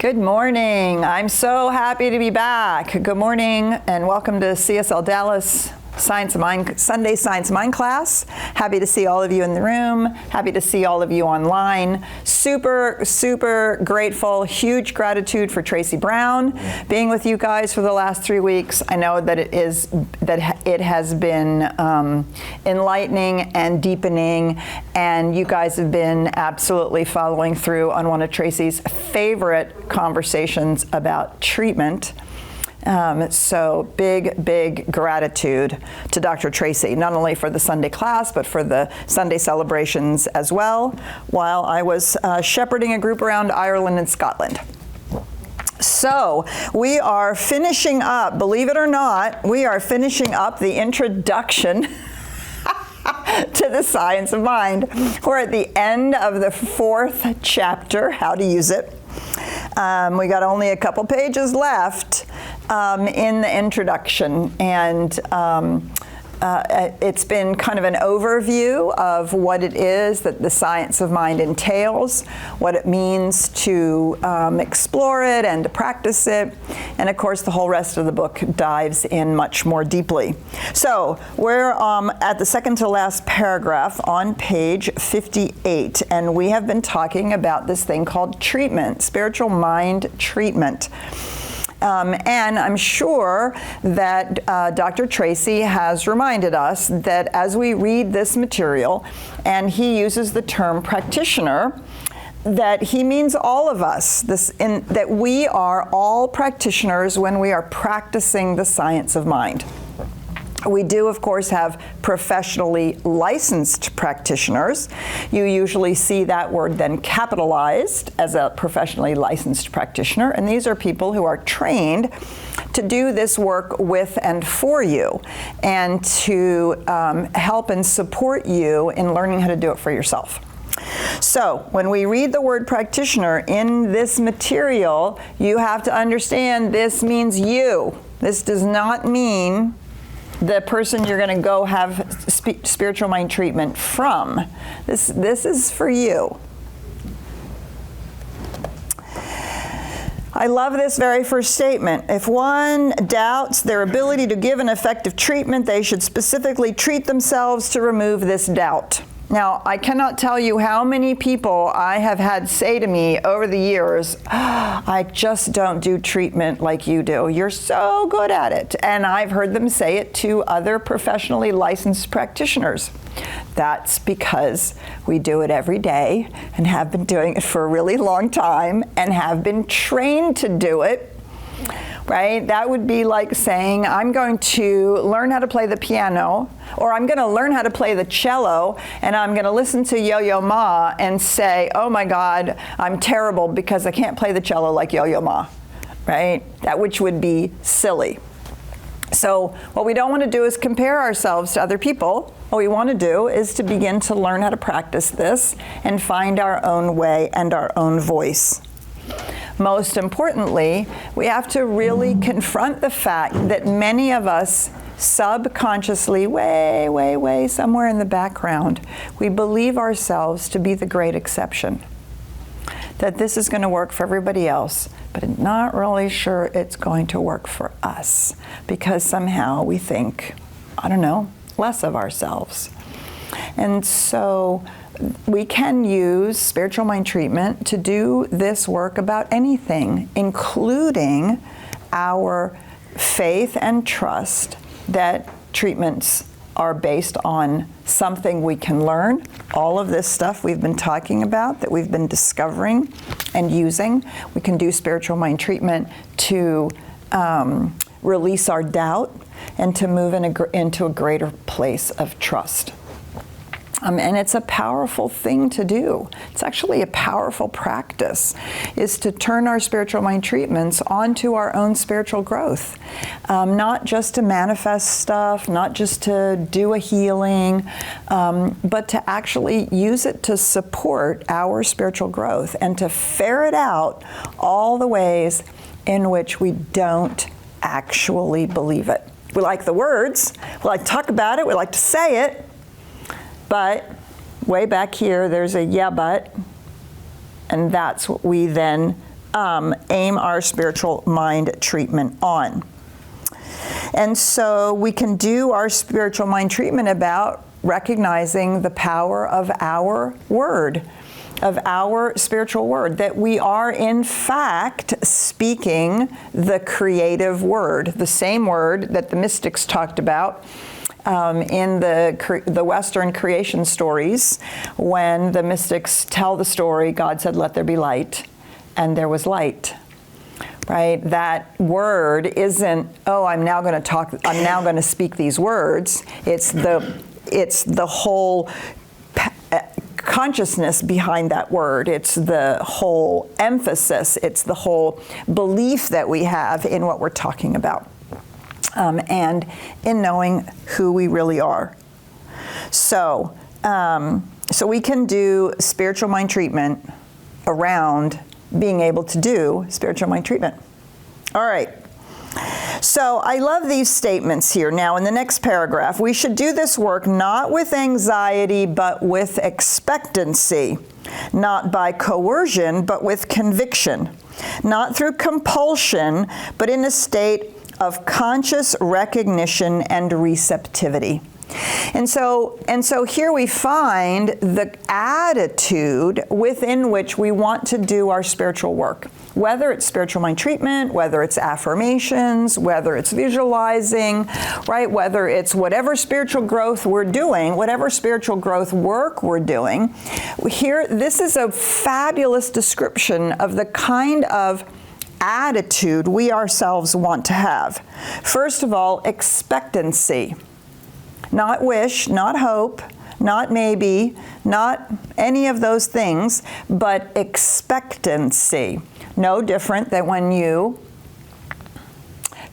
Good morning. I'm so happy to be back. Good morning and welcome to CSLDallas Science of Mind, Sunday Science of Mind class. Happy to see all of you in the room. Happy to see all of you online. Super, super grateful. Huge gratitude for Tracy Brown being with you guys for the last 3 weeks. I know that it has been enlightening and deepening, and you guys have been absolutely following through on one of Tracy's favorite conversations about treatment. So big gratitude to Dr. Tracy, not only for the Sunday class, but for the Sunday celebrations as well, while I was shepherding a group around Ireland and Scotland. So we are finishing up, believe it or not, we are finishing up the introduction to the science of mind. We're at the end of the 4th chapter, How to Use It. We got only a couple pages left in the introduction, and it's been kind of an overview of what it is that the science of mind entails, what it means to explore it and to practice it, and of course the whole rest of the book dives in much more deeply. So we're at the second to last paragraph on page 58, and we have been talking about this thing called treatment, spiritual mind treatment. And I'm sure that Dr. Tracy has reminded us that as we read this material, and he uses the term practitioner, that he means all of us, that we are all practitioners when we are practicing the science of mind. We do, of course, have professionally licensed practitioners. You usually see that word then capitalized as a professionally licensed practitioner, and these are people who are trained to do this work with and for you, and to help and support you in learning how to do it for yourself. So when we read the word practitioner in this material, you have to understand this means you. This does not mean the person you're going to go have spiritual mind treatment from. This is for you. I love this very first statement. If one doubts their ability to give an effective treatment, they should specifically treat themselves to remove this doubt. Now, I cannot tell you how many people I have had say to me over the years, I just don't do treatment like you do. You're so good at it. And I've heard them say it to other professionally licensed practitioners. That's because we do it every day and have been doing it for a really long time and have been trained to do it. Right? That would be like saying, I'm going to learn how to play the piano, or I'm going to learn how to play the cello, and I'm going to listen to Yo-Yo Ma and say, oh my God, I'm terrible because I can't play the cello like Yo-Yo Ma, right? That which would be silly. So what we don't want to do is compare ourselves to other people. What we want to do is to begin to learn how to practice this and find our own way and our own voice. Most importantly, we have to really confront the fact that many of us subconsciously, way somewhere in the background, we believe ourselves to be the great exception. That this is going to work for everybody else, but I'm not really sure it's going to work for us because somehow we think, I don't know, less of ourselves. And so we can use spiritual mind treatment to do this work about anything, including our faith and trust that treatments are based on something we can learn. All of this stuff we've been talking about, that we've been discovering and using, we can do spiritual mind treatment to release our doubt and to move into a greater place of trust. And it's a powerful thing to do. It's actually a powerful practice, is to turn our spiritual mind treatments onto our own spiritual growth. Not just to manifest stuff, not just to do a healing, but to actually use it to support our spiritual growth and to ferret out all the ways in which we don't actually believe it. We like the words, we like to talk about it, we like to say it, but way back here, there's a yeah, but, and that's what we then aim our spiritual mind treatment on. And so we can do our spiritual mind treatment about recognizing the power of our word, of our spiritual word, that we are in fact speaking the creative word, the same word that the mystics talked about in the Western creation stories. When the mystics tell the story, God said, "Let there be light," and there was light. Right? That word isn't, oh, I'm now going to speak these words. It's the whole consciousness behind that word. It's the whole emphasis. It's the whole belief that we have in what we're talking about, and in knowing who we really are. So we can do spiritual mind treatment around being able to do spiritual mind treatment. All right. So I love these statements here. Now, in the next paragraph, we should do this work not with anxiety, but with expectancy, not by coercion, but with conviction, not through compulsion, but in a state of conscious recognition and receptivity. And so here we find the attitude within which we want to do our spiritual work. Whether it's spiritual mind treatment, whether it's affirmations, whether it's visualizing, right? Whether it's whatever spiritual growth we're doing, whatever spiritual growth work we're doing. Here, this is a fabulous description of the kind of attitude we ourselves want to have. First of all, expectancy. Not wish, not hope, not maybe, not any of those things, but expectancy. No different than when you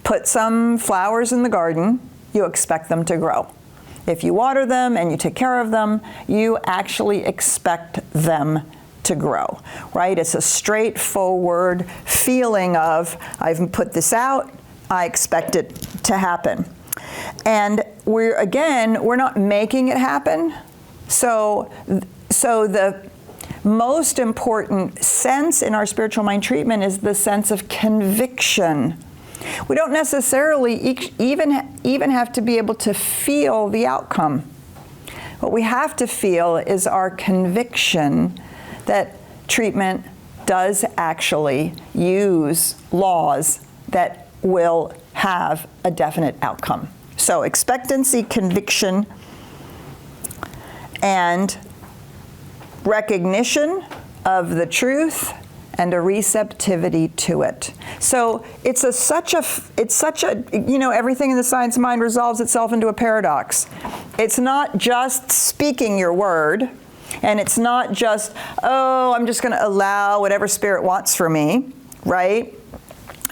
put some flowers in the garden, you expect them to grow. If you water them and you take care of them, you actually expect them to grow, right? It's a straightforward feeling of, I've put this out, I expect it to happen. And we're not making it happen. So the most important sense in our spiritual mind treatment is the sense of conviction. We don't necessarily even have to be able to feel the outcome. What we have to feel is our conviction that treatment does actually use laws that will have a definite outcome. So expectancy, conviction, and recognition of the truth and a receptivity to it. So it's such a, everything in the science of mind resolves itself into a paradox. It's not just speaking your word, and it's not just, oh, I'm just going to allow whatever spirit wants for me, right?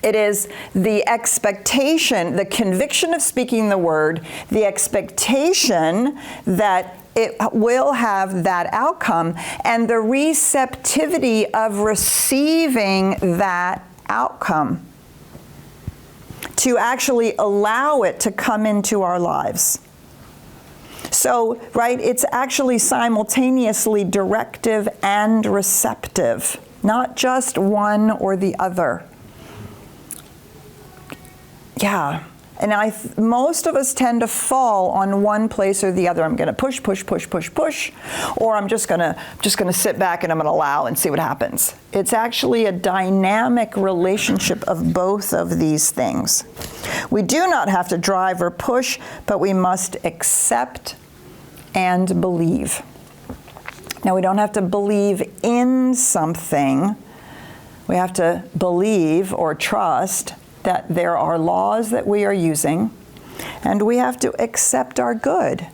It is the expectation, the conviction of speaking the word, the expectation that it will have that outcome, and the receptivity of receiving that outcome to actually allow it to come into our lives. So, right, it's actually simultaneously directive and receptive, not just one or the other. Yeah, and most of us tend to fall on one place or the other. I'm going to push, or I'm just going to sit back and I'm going to allow and see what happens. It's actually a dynamic relationship of both of these things. We do not have to drive or push, but we must accept and believe. Now, we don't have to believe in something. We have to believe or trust that there are laws that we are using, and we have to accept our good.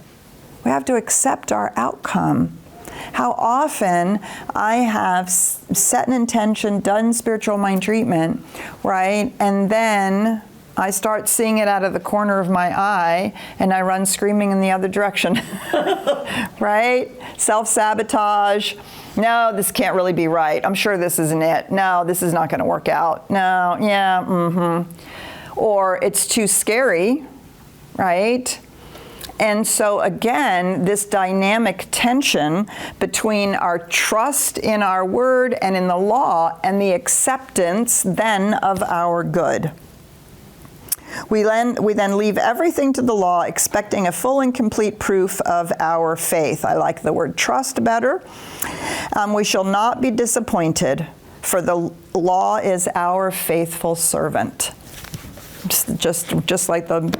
We have to accept our outcome. How often I have set an intention, done spiritual mind treatment, right, and then I start seeing it out of the corner of my eye, and I run screaming in the other direction, right? Self-sabotage. No, this can't really be right. I'm sure this isn't it. No, this is not going to work out. No, yeah, Or it's too scary, right? And so again, this dynamic tension between our trust in our word and in the law and the acceptance then of our good. We then leave everything to the law, expecting a full and complete proof of our faith. I like the word trust better. We shall not be disappointed, for the law is our faithful servant. Just like the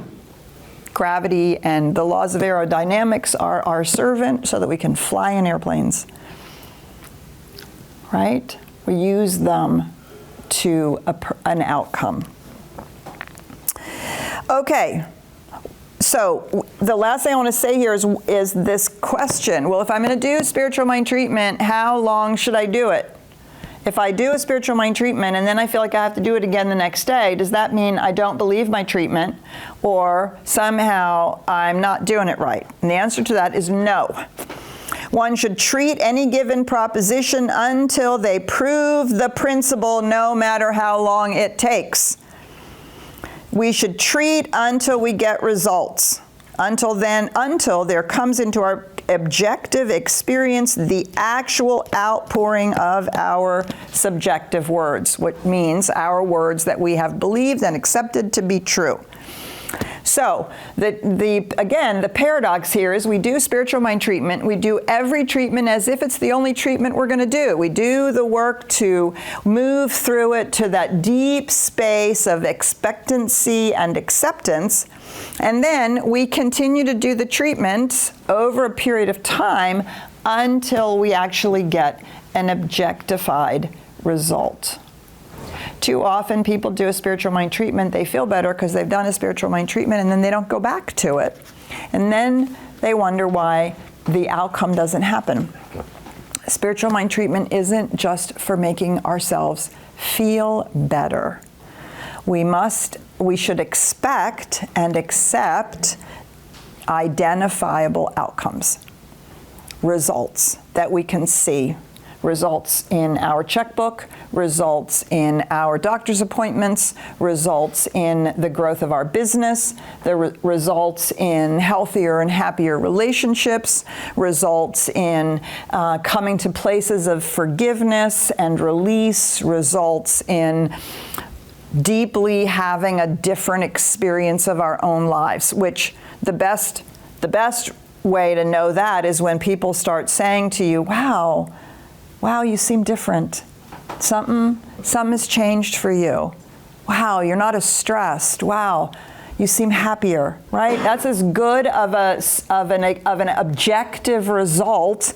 gravity and the laws of aerodynamics are our servant so that we can fly in airplanes. Right? We use them to an outcome. Okay, so the last thing I want to say here is this question. Well, if I'm going to do spiritual mind treatment, how long should I do it? If I do a spiritual mind treatment and then I feel like I have to do it again the next day, does that mean I don't believe my treatment or somehow I'm not doing it right? And the answer to that is no. One should treat any given proposition until they prove the principle, no matter how long it takes. We should treat until we get results. Until there comes into our objective experience the actual outpouring of our subjective words, which means our words that we have believed and accepted to be true. So, again, the paradox here is we do spiritual mind treatment. We do every treatment as if it's the only treatment we're going to do. We do the work to move through it to that deep space of expectancy and acceptance. And then we continue to do the treatment over a period of time until we actually get an objectified result. Too often people do a spiritual mind treatment, they feel better because they've done a spiritual mind treatment, and then they don't go back to it. And then they wonder why the outcome doesn't happen. Spiritual mind treatment isn't just for making ourselves feel better. We should expect and accept identifiable outcomes, results that we can see. Results in our checkbook, results in our doctor's appointments, results in the growth of our business, results in healthier and happier relationships, results in coming to places of forgiveness and release, results in deeply having a different experience of our own lives, which the best way to know that is when people start saying to you, wow, you seem different. Something has changed for you. Wow, you're not as stressed. Wow, you seem happier, right? That's as good of an objective result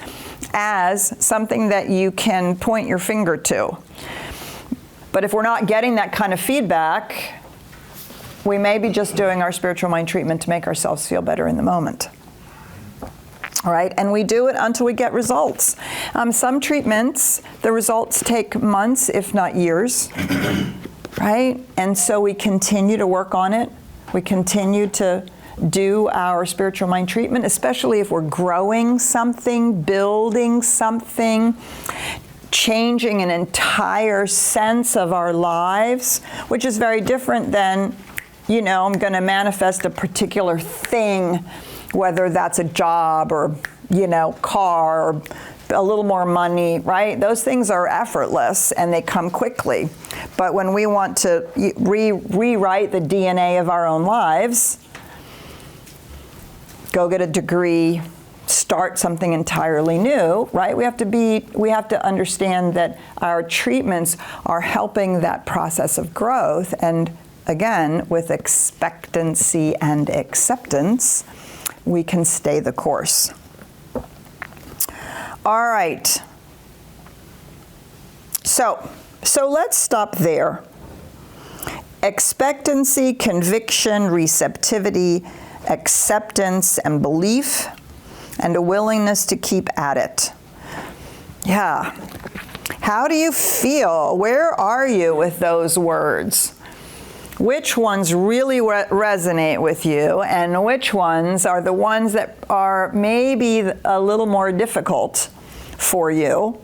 as something that you can point your finger to. But if we're not getting that kind of feedback, we may be just doing our spiritual mind treatment to make ourselves feel better in the moment. All right, and we do it until we get results. Some treatments, the results take months, if not years, right? And so we continue to work on it. We continue to do our spiritual mind treatment, especially if we're growing something, building something, changing an entire sense of our lives, which is very different than, I'm going to manifest a particular thing, whether that's a job or, car or a little more money, right? Those things are effortless and they come quickly. But when we want to rewrite the DNA of our own lives, go get a degree, start something entirely new, right? We have to understand that our treatments are helping that process of growth. And again, with expectancy and acceptance, we can stay the course. All right. So let's stop there. Expectancy, conviction, receptivity, acceptance, and belief, and a willingness to keep at it. Yeah. How do you feel? Where are you with those words? Which ones really resonate with you, and which ones are the ones that are maybe a little more difficult for you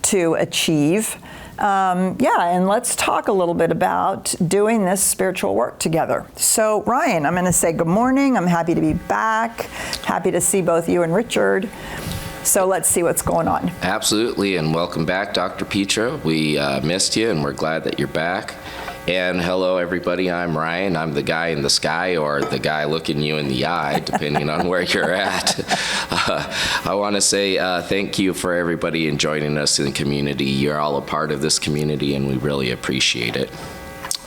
to achieve? And let's talk a little bit about doing this spiritual work together. So Ryan, I'm going to say good morning. I'm happy to be back. Happy to see both you and Richard. So let's see what's going on. Absolutely, and welcome back, Dr. Petra. We missed you, and we're glad that you're back. And hello, everybody. I'm Ryan. I'm the guy in the sky, or the guy looking you in the eye, depending on where you're at. I want to say thank you for everybody and joining us in the community. You're all a part of this community, and we really appreciate it.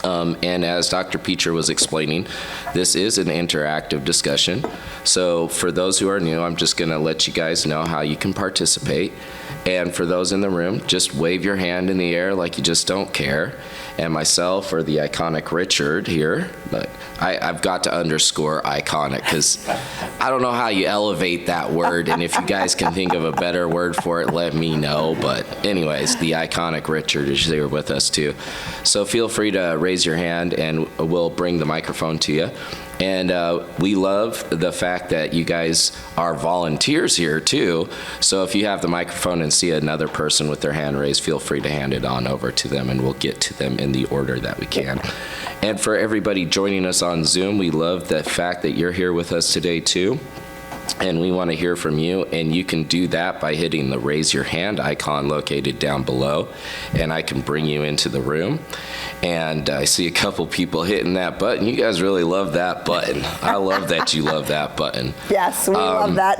And as Dr. Petra was explaining, this is an interactive discussion. So for those who are new, I'm just going to let you guys know how you can participate. And for those in the room, just wave your hand in the air like you just don't care. And myself, or the iconic Richard here, but I've got to underscore iconic because I don't know how you elevate that word. And if you guys can think of a better word for it, let me know. But anyways, the iconic Richard is here with us too. So feel free to raise your hand and we'll bring the microphone to you. And we love the fact that you guys are volunteers here too. So if you have the microphone and see another person with their hand raised, feel free to hand it on over to them and we'll get to them in the order that we can. And for everybody joining us on Zoom, we love the fact that you're here with us today too. And we want to hear from you, and you can do that by hitting the raise your hand icon located down below, and I can bring you into the room. And I see a couple people hitting that button. You guys really love that button. I love that you love that button. Yes, we love that.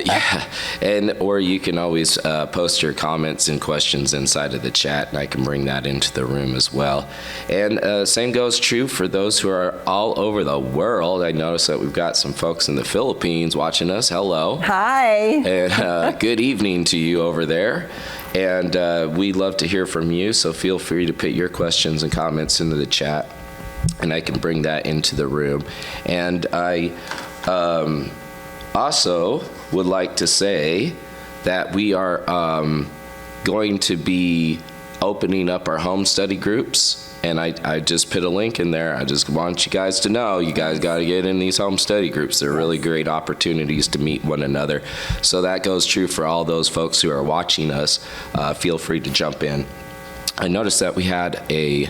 Yeah, and or you can always post your comments and questions inside of the chat, and I can bring that into the room as well. And same goes true for those who are all over the world. I noticed that we've got some folks in the Philippines watching us. Hello. Hi. And good evening to you over there. And we'd love to hear from you, so feel free to put your questions and comments into the chat, and I can bring that into the room. And I also would like to say that we are going to be opening up our home study groups. And I just put a link in there. I just want you guys to know, you guys got to get in these home study groups. They're really great opportunities to meet one another. So that goes true for all those folks who are watching us. Feel free to jump in. I noticed that we had a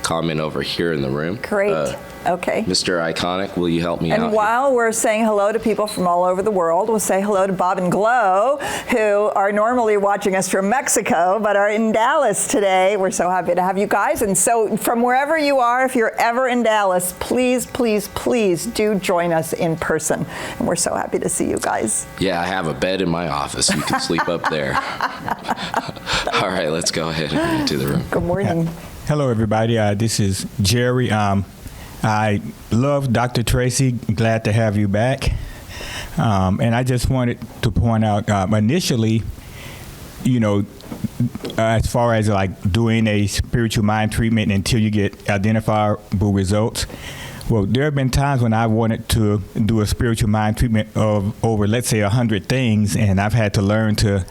comment over here in the room. Great. Okay. Mr. Iconic, will you help me out? And while we're saying hello to people from all over the world, we'll say hello to Bob and Glow, who are normally watching us from Mexico, but are in Dallas today. We're so happy to have you guys. And so from wherever you are, if you're ever in Dallas, please, please, please do join us in person. And we're so happy to see you guys. Yeah, I have a bed in my office. You can sleep up there. All right, let's go ahead and get into the room. Good morning. Hello, everybody. This is Jerry. I love Dr. Tracy. Glad to have you back. And I just wanted to point out, initially, you know, as far as like doing a spiritual mind treatment until you get identifiable results, well, there have been times when I wanted to do a spiritual mind treatment of over, let's say, 100 things, and I've had to learn to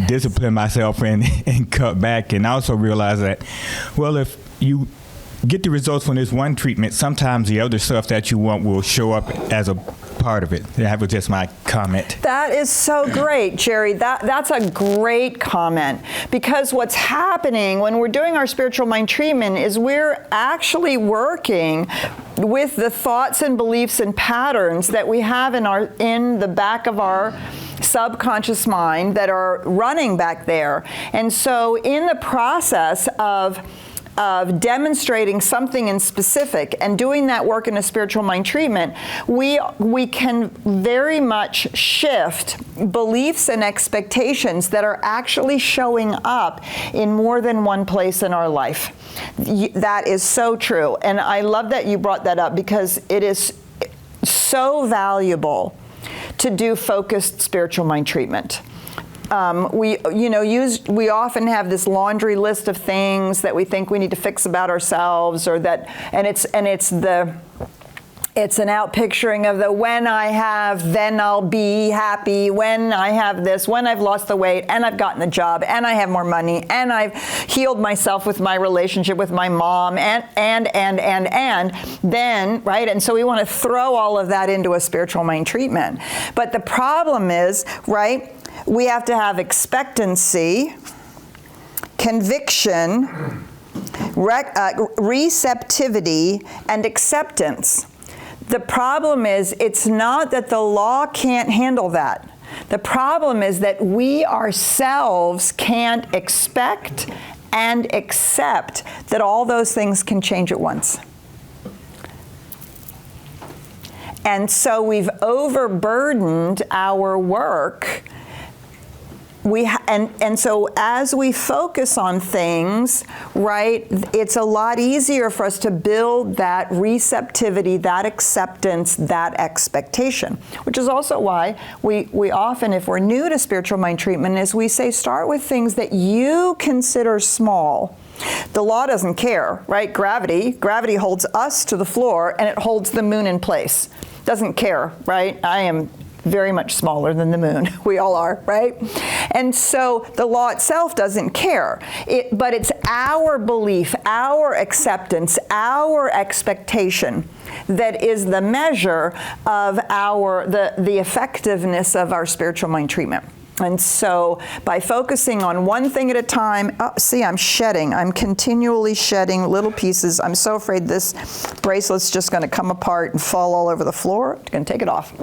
discipline myself and cut back, and also realize that, well, if you get the results from this one treatment, sometimes the other stuff that you want will show up as a part of it. That was just my comment. That is so great, Jerry. That's a great comment, because what's happening when we're doing our spiritual mind treatment is we're actually working with the thoughts and beliefs and patterns that we have in the back of our subconscious mind that are running back there. And so in the process of demonstrating something in specific and doing that work in a spiritual mind treatment, we can very much shift beliefs and expectations that are actually showing up in more than one place in our life. That is so true. And I love that you brought that up, because it is so valuable to do focused spiritual mind treatment. We often have this laundry list of things that we think we need to fix about ourselves, or that, and it's an out picturing of the when I have, then I'll be happy, when I have this, when I've lost the weight, and I've gotten the job, and I have more money, and I've healed myself with my relationship with my mom, and then, right? And so we want to throw all of that into a spiritual mind treatment. But the problem is, right, we have to have expectancy conviction, receptivity, and acceptance. The problem is, it's not that the law can't handle that. The problem is that we ourselves can't expect and accept that all those things can change at once. And so we've overburdened our work. And so as we focus on things, right, it's a lot easier for us to build that receptivity, that acceptance, that expectation, which is also why we often, if we're new to spiritual mind treatment, is we say start with things that you consider small. The law doesn't care, right? Gravity holds us to the floor and it holds the moon in place. Doesn't care, right? I am very much smaller than the moon. We all are, right? And so the law itself doesn't care. But it's our belief, our acceptance, our expectation that is the measure of the effectiveness of our spiritual mind treatment. And so by focusing on one thing at a time, see, I'm shedding. I'm continually shedding little pieces. I'm so afraid this bracelet's just going to come apart and fall all over the floor. I'm going to take it off.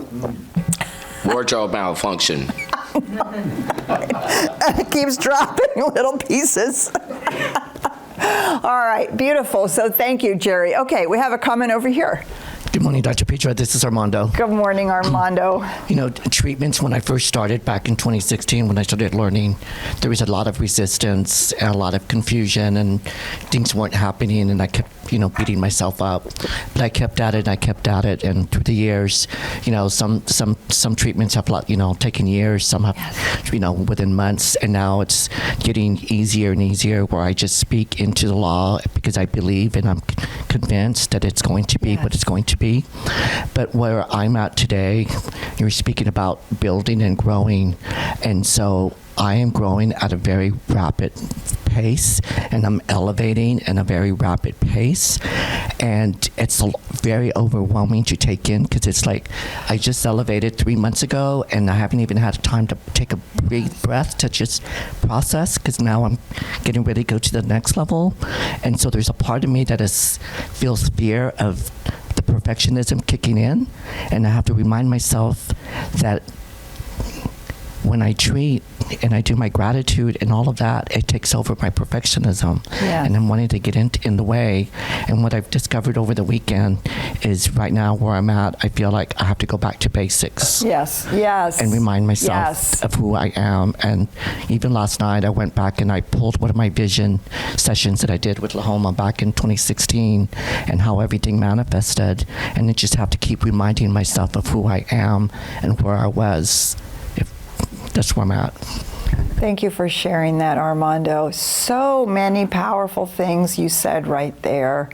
Wardrobe malfunction. It keeps dropping little pieces. All right, beautiful. So thank you, Jerry. Okay, we have a comment over here. Good morning, Dr. Petra. This is Armando. Good morning, Armando. You know, treatments, when I first started back in 2016, when I started learning, there was a lot of resistance and a lot of confusion, and things weren't happening, and I kept, beating myself up. But I kept at it, and through the years, some treatments have, taken years, some have, within months, and now it's getting easier and easier, where I just speak into the law because I believe and I'm convinced that it's going to be what it's going to be. But where I'm at today, you're speaking about building and growing, and so I am growing at a very rapid pace, and I'm elevating in a very rapid pace, and it's very overwhelming to take in, because it's like I just elevated 3 months ago, and I haven't even had time to take a breath to just process, because now I'm getting ready to go to the next level. And so there's a part of me that feels fear of the perfectionism kicking in, and I have to remind myself that when I treat and I do my gratitude and all of that, it takes over my perfectionism. Yeah. And I'm wanting to get in the way. And what I've discovered over the weekend is right now where I'm at, I feel like I have to go back to basics. Yes. And remind myself of who I am. And even last night, I went back and I pulled one of my vision sessions that I did with Lahoma back in 2016 and how everything manifested. And I just have to keep reminding myself of who I am and where I was. That's where I'm at. Thank you for sharing that, Armando. So many powerful things you said right there.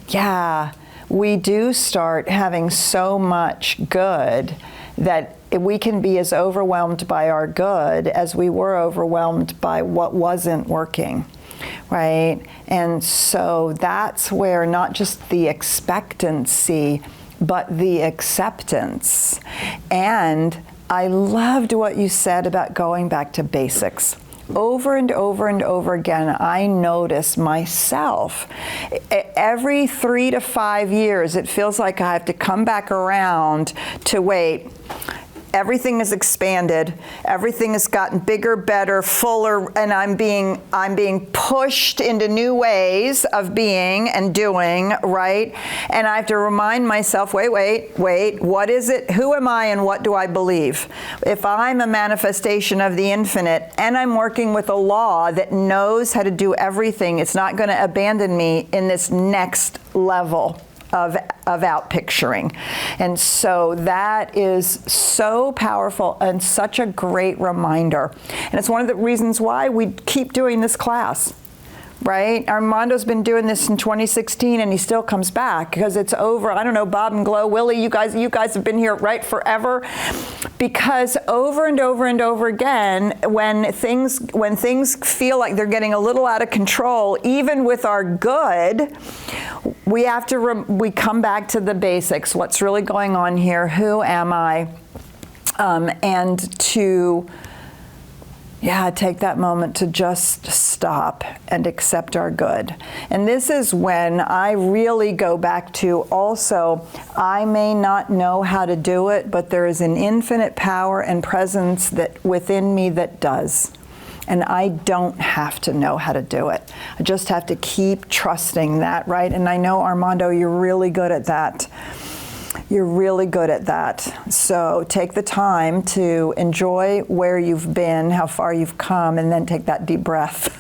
Yeah, we do start having so much good that we can be as overwhelmed by our good as we were overwhelmed by what wasn't working, right? And so that's where not just the expectancy, but the acceptance. And I loved what you said about going back to basics. Over and over and over again, I notice myself, every 3 to 5 years, it feels like I have to come back around to wait. Everything has expanded. Everything has gotten bigger, better, fuller, and I'm being pushed into new ways of being and doing, right? And I have to remind myself, wait, what is it? Who am I and what do I believe? If I'm a manifestation of the infinite and I'm working with a law that knows how to do everything, it's not going to abandon me in this next level of out picturing. And so that is so powerful and such a great reminder. And it's one of the reasons why we keep doing this class, right? Armando's been doing this in 2016 and he still comes back because it's over. I don't know, Bob and Glow, Willie, you guys have been here, right, forever. Because over and over and over again, when things feel like they're getting a little out of control, even with our good, we have to we come back to the basics. What's really going on here? Who am I? And to Yeah, take that moment to just stop and accept our good. And this is when I really go back to also, I may not know how to do it, but there is an infinite power and presence that within me that does. And I don't have to know how to do it. I just have to keep trusting that, right? And I know, Armando, you're really good at that. You're really good at that. So take the time to enjoy where you've been, how far you've come, and then take that deep breath.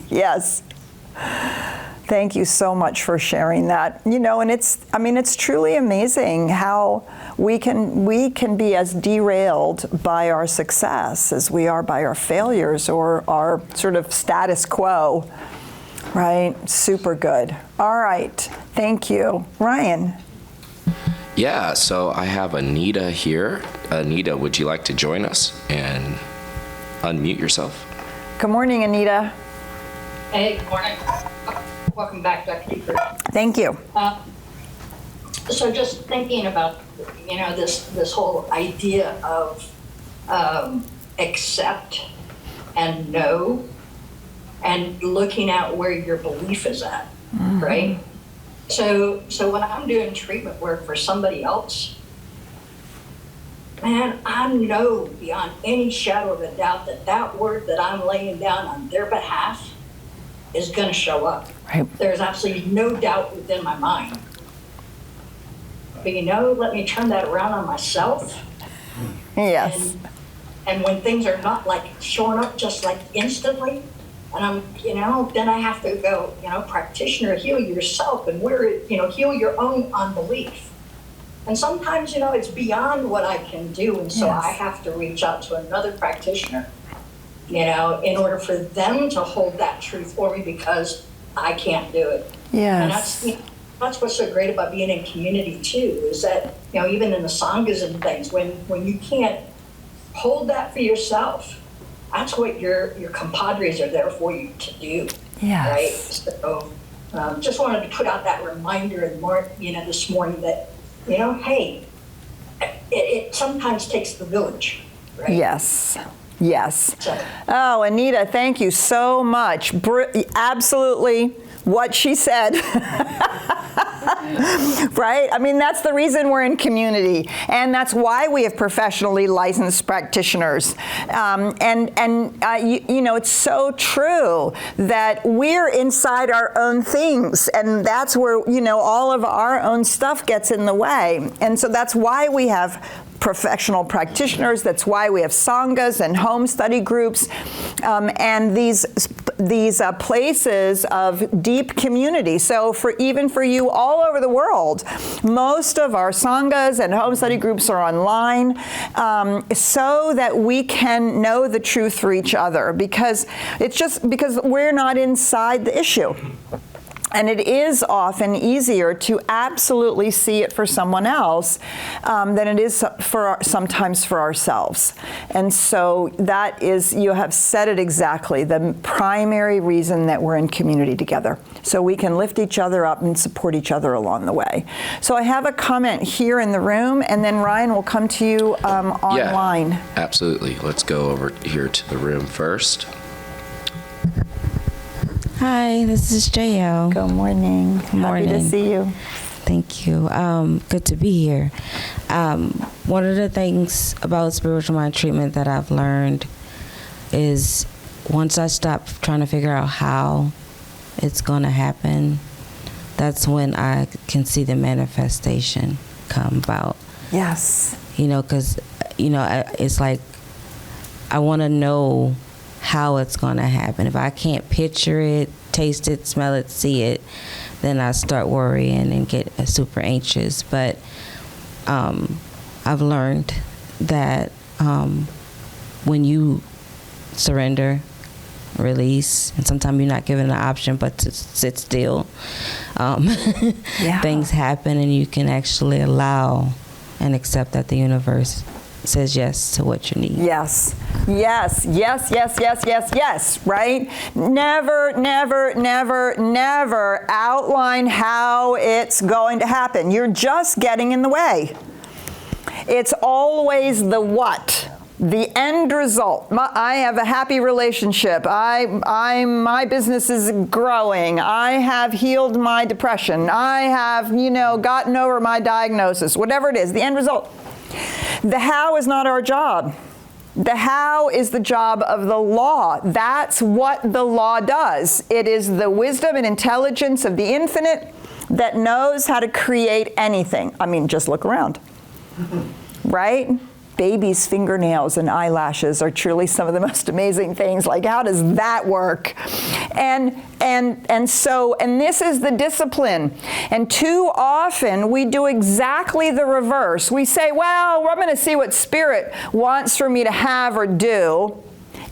Yes. Thank you so much for sharing that. You know, and it's truly amazing how we can be as derailed by our success as we are by our failures or our sort of status quo, right? Super good. All right. Thank you. Ryan. Yeah, so I have Anita here. Anita, would you like to join us and unmute yourself? Good morning, Anita. Hey, good morning. Welcome back, Dr. Keeper. Thank you. So just thinking about, you know, this whole idea of accept and know and looking at where your belief is at, right? So when I'm doing treatment work for somebody else, man, I know beyond any shadow of a doubt that that word that I'm laying down on their behalf is going to show up. Right. There's absolutely no doubt within my mind. But you know, let me turn that around on myself. Yes. And when things are not like showing up just like instantly, and I'm, you know, then I have to go, you know, practitioner, heal yourself and heal your own unbelief. And sometimes, you know, it's beyond what I can do. And so Yes. I have to reach out to another practitioner, you know, in order for them to hold that truth for me because I can't do it. And that's what's so great about being in community too, is that, you know, even in the sanghas and things, when you can't hold that for yourself, that's what your compadres are there for you to do. Yes. Right? So just wanted to put out that reminder and more, you know, this morning that, you know, hey, it sometimes takes the village, right? Yes. Yes. So, Oh, Anita, thank you so much. Absolutely what she said. Right? I mean, that's the reason we're in community. And that's why we have professionally licensed practitioners. You know, it's so true that we're inside our own things. And that's where, you know, all of our own stuff gets in the way. And so that's why we have professional practitioners. That's why we have sanghas and home study groups, and these places of deep community. So even for you all over the world, most of our sanghas and home study groups are online, so that we can know the truth for each other, because we're not inside the issue. And it is often easier to absolutely see it for someone else than it is sometimes for ourselves. And so that is, you have said it exactly, the primary reason that we're in community together. So we can lift each other up and support each other along the way. So I have a comment here in the room, and then Ryan will come to you online. Yeah, absolutely. Let's go over here to the room first. Hi, this is JL. Good morning. Good morning. Happy to see you. Thank you. Good to be here. One of the things about spiritual mind treatment that I've learned is once I stop trying to figure out how it's going to happen, that's when I can see the manifestation come about. Yes. You know, because, you know, it's like I want to know how it's going to happen. If I can't picture it, taste it, smell it, see it, then I start worrying and get super anxious. But I've learned that when you surrender, release, and sometimes you're not given an option but to sit still, things happen, and you can actually allow and accept that the universe says yes to what you need. Yes, yes, yes, yes, yes, yes, yes, right? Never, never, never, never outline how it's going to happen. You're just getting in the way. It's always the what. The end result, I have a happy relationship. My business is growing. I have healed my depression. I have, gotten over my diagnosis, whatever it is, the end result. The how is not our job. The how is the job of the law. That's what the law does. It is the wisdom and intelligence of the infinite that knows how to create anything. I mean, just look around, right? Babies' fingernails and eyelashes are truly some of the most amazing things. Like, how does that work? And this is the discipline. And too often we do exactly the reverse. We say, well, I'm going to see what Spirit wants for me to have or do.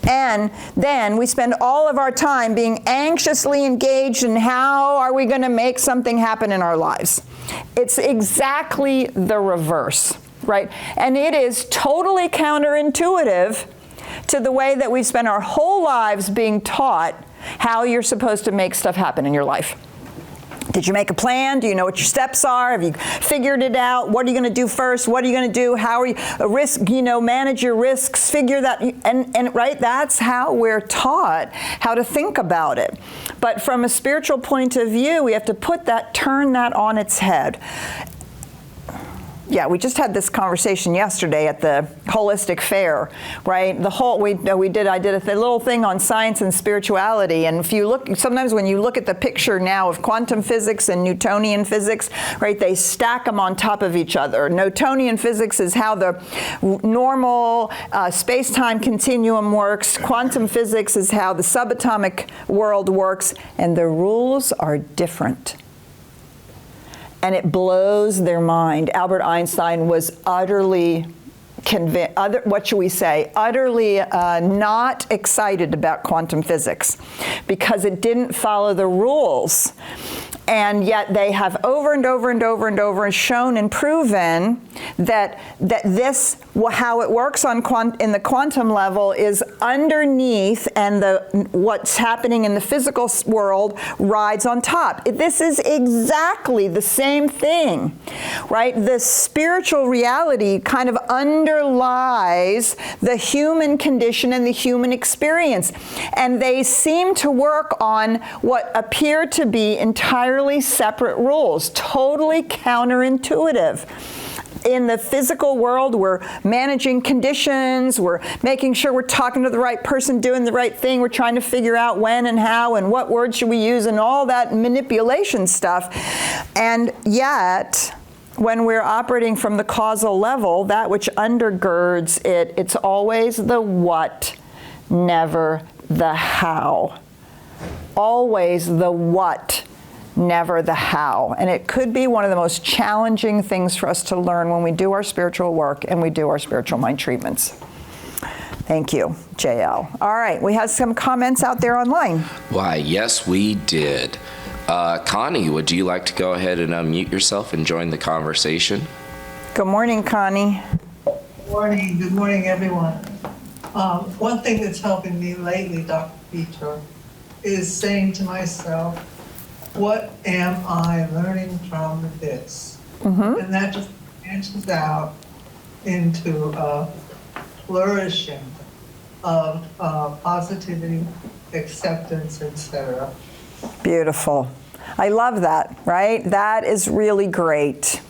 And then we spend all of our time being anxiously engaged in how are we going to make something happen in our lives. It's exactly the reverse. Right? And it is totally counterintuitive to the way that we've spent our whole lives being taught how you're supposed to make stuff happen in your life. Did you make a plan? Do you know what your steps are? Have you figured it out? What are you going to do first? What are you going to do? How are you manage your risks, figure that, and right, that's how we're taught how to think about it. But from a spiritual point of view, we have to turn that on its head. Yeah, we just had this conversation yesterday at the holistic fair, right? I did a little thing on science and spirituality, and if you look, sometimes when you look at the picture now of quantum physics and Newtonian physics, right, they stack them on top of each other. Newtonian physics is how the normal space-time continuum works. Quantum physics is how the subatomic world works, and the rules are different. And it blows their mind. Albert Einstein was utterly utterly not excited about quantum physics because it didn't follow the rules. And yet they have over and over and over and over shown and proven that this, how it works in the quantum level, is underneath, and what's happening in the physical world rides on top. This is exactly the same thing, right? The spiritual reality kind of underlies the human condition and the human experience. And they seem to work on what appear to be entirely separate rules, totally counterintuitive. In the physical world, we're managing conditions, we're making sure we're talking to the right person, doing the right thing, we're trying to figure out when and how and what words should we use and all that manipulation stuff. And yet, when we're operating from the causal level, that which undergirds it, it's always the what, never the how. Always the what, never the how. And it could be one of the most challenging things for us to learn when we do our spiritual work and we do our spiritual mind treatments. Thank you, JL. All right, we have some comments out there online. Why, yes, we did. Connie, would you like to go ahead and unmute yourself and join the conversation? Good morning, Connie. Good morning. Good morning, everyone. One thing that's helping me lately, Dr. Peter, is saying to myself, what am I learning from this? Mm-hmm. And that just branches out into a flourishing of positivity, acceptance, etc. Beautiful. I love that, right? That is really great.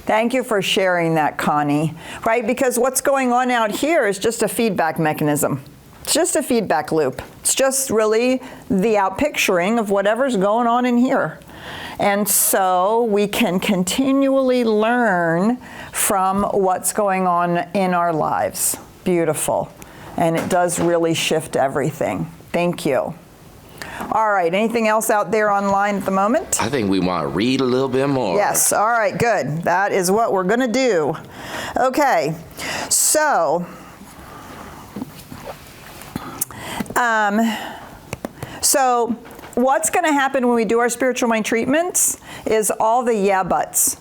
Thank you for sharing that, Connie, right? Because what's going on out here is just a feedback mechanism. It's just a feedback loop. It's just really the outpicturing of whatever's going on in here. And so we can continually learn from what's going on in our lives. Beautiful. And it does really shift everything. Thank you. All right, anything else out there online at the moment? I think we want to read a little bit more. Yes, all right, good. That is what we're going to do. Okay, so what's going to happen when we do our spiritual mind treatments is all the yeah buts.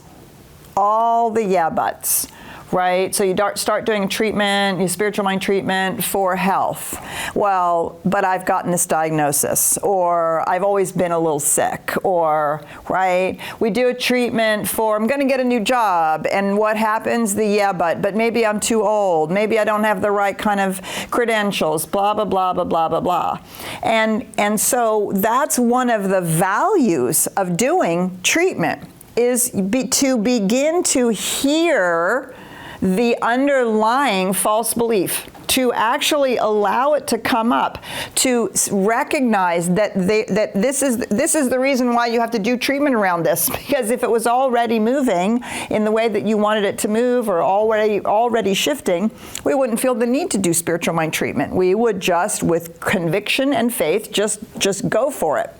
All the yeah buts. right? So you start doing treatment, your spiritual mind treatment for health. Well, but I've gotten this diagnosis, or I've always been a little sick, or, right? We do a treatment for, I'm going to get a new job, and what happens? But maybe I'm too old, maybe I don't have the right kind of credentials, blah, blah, blah, blah, blah, blah, blah. And so that's one of the values of doing treatment, is to begin to hear the underlying false belief, to actually allow it to come up, to recognize that this is the reason why you have to do treatment around this, because if it was already moving in the way that you wanted it to move, or already shifting, we wouldn't feel the need to do spiritual mind treatment. We would just, with conviction and faith, just go for it.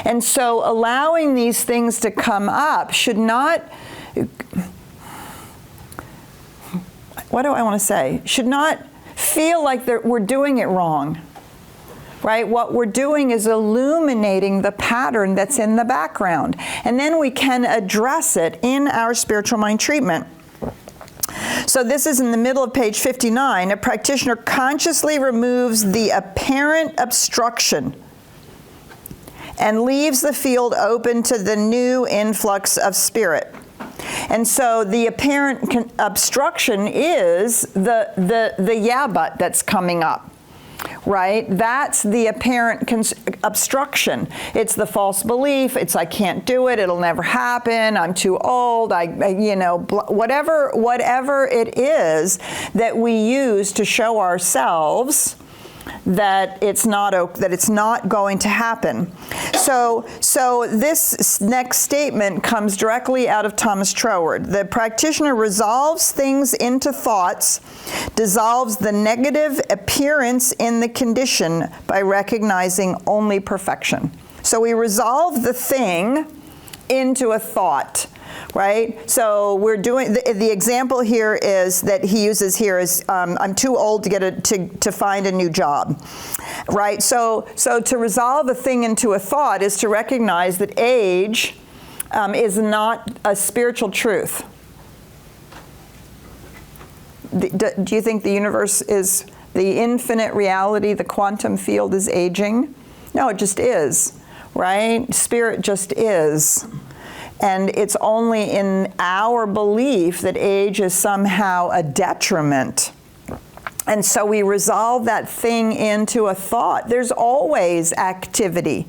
And so allowing these things to come up should not, what do I want to say? Should not feel like we're doing it wrong, right? What we're doing is illuminating the pattern that's in the background. And then we can address it in our spiritual mind treatment. So this is in the middle of page 59. A practitioner consciously removes the apparent obstruction and leaves the field open to the new influx of spirit. And so the apparent obstruction is the yeah but that's coming up, right? That's the apparent obstruction. It's the false belief. It's I can't do it. It'll never happen. I'm too old. Whatever it is that we use to show ourselves that it's not going to happen. So this next statement comes directly out of Thomas Troward. The practitioner resolves things into thoughts, dissolves the negative appearance in the condition by recognizing only perfection. So we resolve the thing into a thought. Right? So we're doing, the example here is that he uses here is, I'm too old to find a new job. Right? So to resolve a thing into a thought is to recognize that age is not a spiritual truth. Do you think the universe is the infinite reality, the quantum field is aging? No, it just is. Right? Spirit just is. And it's only in our belief that age is somehow a detriment. And so we resolve that thing into a thought. There's always activity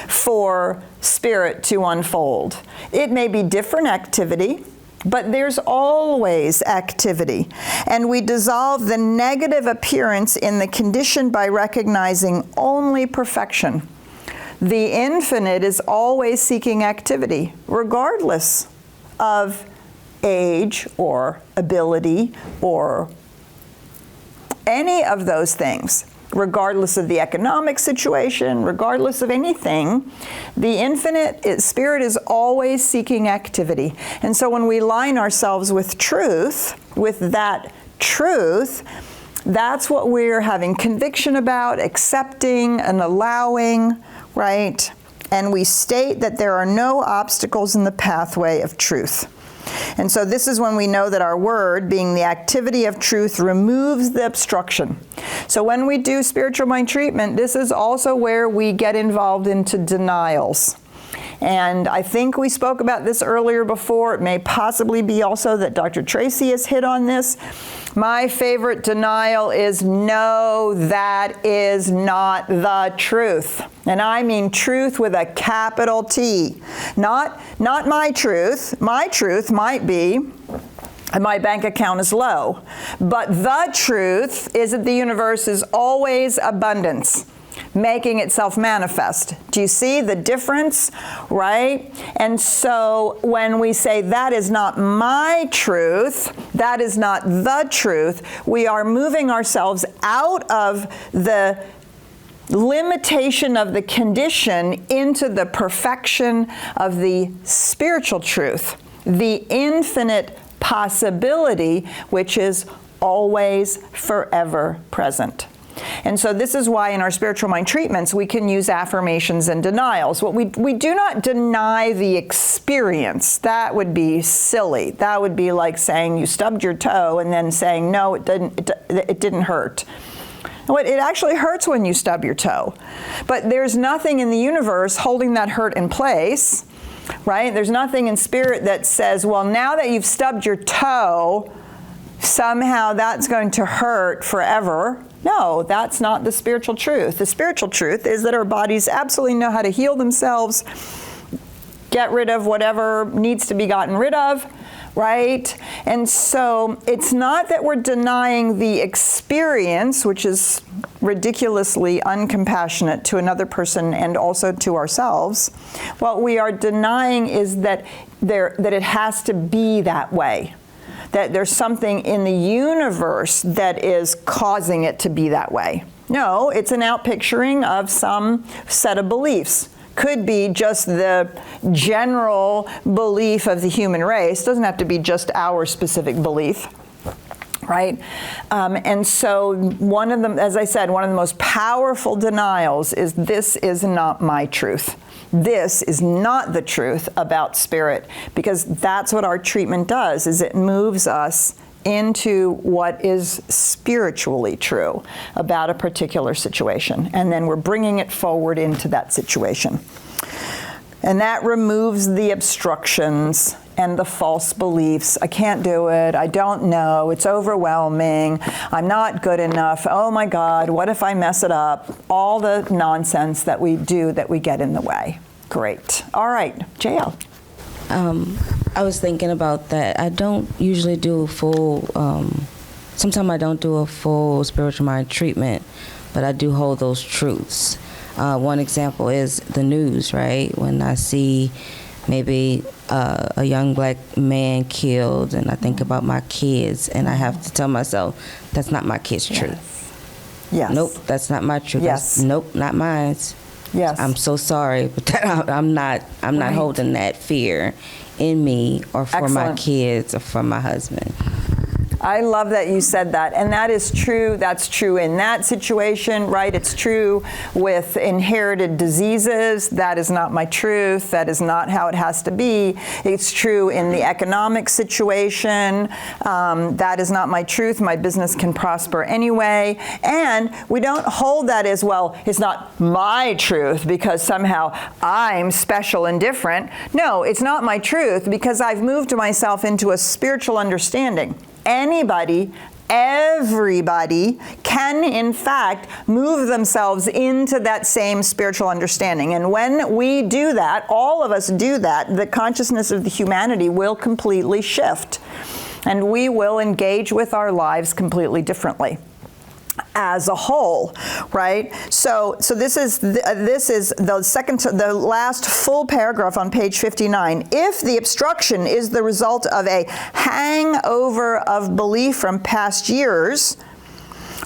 for spirit to unfold. It may be different activity, but there's always activity. And we dissolve the negative appearance in the condition by recognizing only perfection. The infinite is always seeking activity, regardless of age or ability or any of those things, regardless of the economic situation, regardless of anything. The infinite spirit is always seeking activity. And so when we line ourselves with truth, with that truth, that's what we're having conviction about, accepting and allowing, right? And we state that there are no obstacles in the pathway of truth. And so this is when we know that our word, being the activity of truth, removes the obstruction. So when we do spiritual mind treatment, this is also where we get involved into denials. And I think we spoke about this earlier before. It may possibly be also that Dr. Tracy has hit on this. My favorite denial is, no, that is not the truth. And I mean truth with a capital T. Not my truth. My truth might be my bank account is low. But the truth is that the universe is always abundance, making itself manifest. Do you see the difference, right? And so when we say that is not my truth, that is not the truth, we are moving ourselves out of the limitation of the condition into the perfection of the spiritual truth, the infinite possibility, which is always forever present. And so this is why in our spiritual mind treatments we can use affirmations and denials. We do not deny the experience experience. That would be silly. That would be like saying you stubbed your toe and then saying, no, it didn't hurt. It actually hurts when you stub your toe. But there's nothing in the universe holding that hurt in place, right? There's nothing in spirit that says, well, now that you've stubbed your toe, somehow that's going to hurt forever. No, that's not the spiritual truth. The spiritual truth is that our bodies absolutely know how to heal themselves, get rid of whatever needs to be gotten rid of, right? And so it's not that we're denying the experience, which is ridiculously uncompassionate to another person and also to ourselves. What we are denying is that it has to be that way, that there's something in the universe that is causing it to be that way. No, it's an outpicturing of some set of beliefs. Could be just the general belief of the human race. Doesn't have to be just our specific belief, right? And so one of them, as I said, one of the most powerful denials is this is not my truth. This is not the truth about spirit, because that's what our treatment does, is it moves us into what is spiritually true about a particular situation. And then we're bringing it forward into that situation. And that removes the obstructions and the false beliefs. I can't do it. I don't know. It's overwhelming. I'm not good enough. Oh my God, what if I mess it up? All the nonsense that we do that we get in the way. Great. All right, JL. I was thinking about that. I don't usually do a full, sometimes I don't do a full spiritual mind treatment, but I do hold those truths. One example is the news, right? When I see maybe a young black man killed, and I think about my kids, and I have to tell myself, that's not my kid's truth. Yes. Nope, that's not my truth. Yes. Nope, not mine. Yes. I'm so sorry, but I'm not holding that fear in me or for my kids or for my husband. I love that you said that, and that is true. That's true in that situation, right? It's true with inherited diseases. That is not my truth. That is not how it has to be. It's true in the economic situation. That is not my truth. My business can prosper anyway. And we don't hold that as, well, it's not my truth because somehow I'm special and different. No, it's not my truth because I've moved myself into a spiritual understanding. Anybody, everybody can, in fact, move themselves into that same spiritual understanding. And when we do that, all of us do that, the consciousness of the humanity will completely shift. And we will engage with our lives completely differently as a whole, right? So this is the last full paragraph on page 59. If the obstruction is the result of a hangover of belief from past years,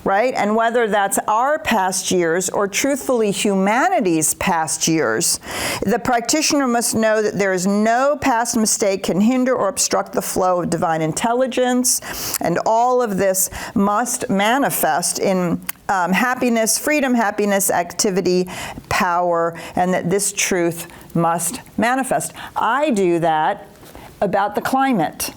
right? And whether that's our past years or truthfully humanity's past years, the practitioner must know that there is no past mistake can hinder or obstruct the flow of divine intelligence, and all of this must manifest in happiness, freedom, happiness, activity, power, and that this truth must manifest. I do that about the climate.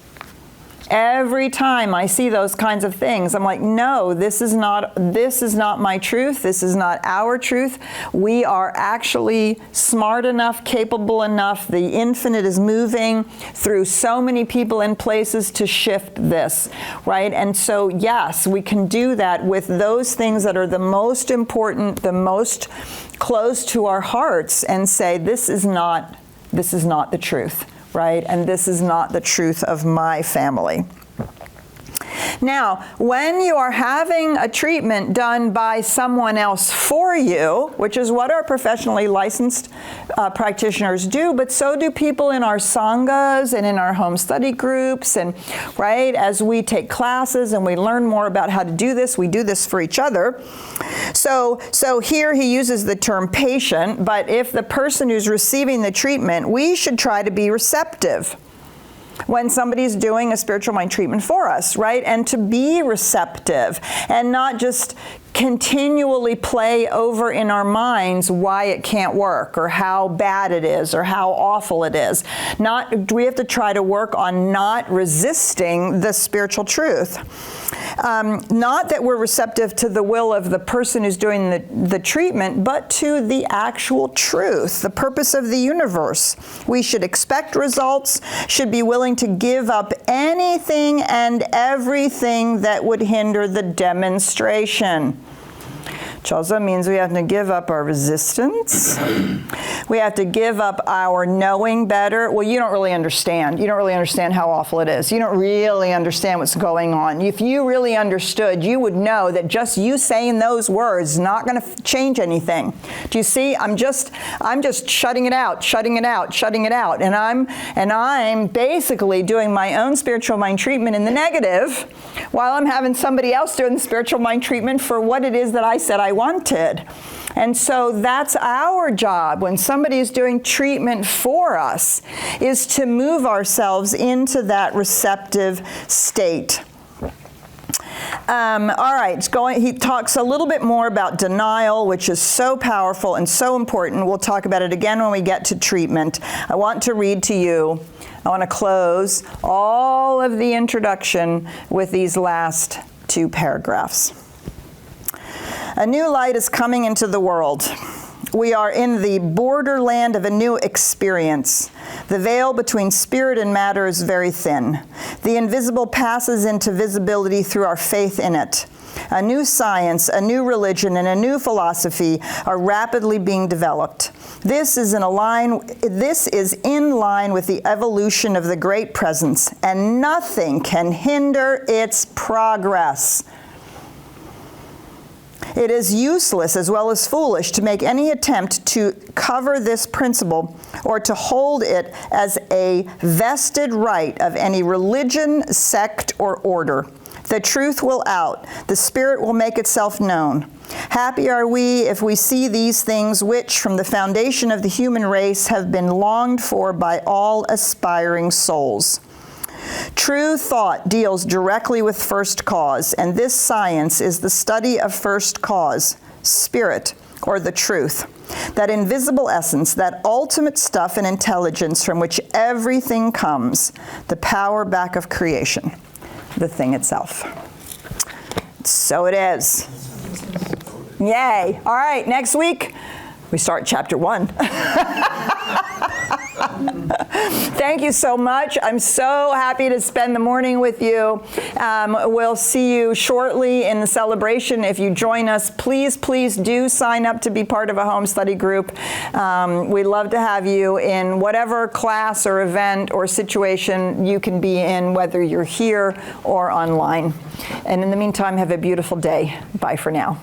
Every time I see those kinds of things, I'm like, no, this is not my truth. This is not our truth. We are actually smart enough, capable enough. The infinite is moving through so many people and places to shift this, right? And so, yes, we can do that with those things that are the most important, the most close to our hearts, and say, this is not the truth. Right? And this is not the truth of my family. Now, when you are having a treatment done by someone else for you, which is what our professionally licensed practitioners do, but so do people in our sanghas and in our home study groups, and right, as we take classes and we learn more about how to do this, we do this for each other. So here he uses the term patient, but if the person who's receiving the treatment, we should try to be receptive. when somebody's doing a spiritual mind treatment for us, right? And to be receptive and not just continually play over in our minds why it can't work or how bad it is or how awful it is. We have to try to work on not resisting the spiritual truth. Not that we're receptive to the will of the person who's doing the treatment, but to the actual truth, the purpose of the universe. We should expect results, should be willing to give up anything and everything that would hinder the demonstration. Which also means we have to give up our resistance. We have to give up our knowing better. Well, you don't really understand. You don't really understand how awful it is. You don't really understand what's going on. If you really understood, you would know that just you saying those words is not going to change anything. Do you see? I'm just shutting it out, shutting it out, shutting it out. And I'm basically doing my own spiritual mind treatment in the negative while I'm having somebody else doing the spiritual mind treatment for what it is that I said I wanted. And so that's our job when somebody is doing treatment for us, is to move ourselves into that receptive state. All right, he talks a little bit more about denial, which is so powerful and so important. We'll talk about it again when we get to treatment. I want to read to you. I want to close all of the introduction with these last two paragraphs. A new light is coming into the world. We are in the borderland of a new experience. The veil between spirit and matter is very thin. The invisible passes into visibility through our faith in it. A new science, a new religion, and a new philosophy are rapidly being developed. This is in line with the evolution of the Great Presence, and nothing can hinder its progress. It is useless as well as foolish to make any attempt to cover this principle or to hold it as a vested right of any religion, sect, or order. The truth will out. The Spirit will make itself known. Happy are we if we see these things which, from the foundation of the human race, have been longed for by all aspiring souls. True thought deals directly with first cause, and this science is the study of first cause, spirit, or the truth, that invisible essence, that ultimate stuff and intelligence from which everything comes, the power back of creation, the thing itself. So it is. Yay. All right, next week, we start chapter 1. Thank you so much. I'm so happy to spend the morning with you. We'll see you shortly in the celebration. If you join us, please do sign up to be part of a home study group. We'd love to have you in whatever class or event or situation you can be in, whether you're here or online. And in the meantime, have a beautiful day. Bye for now.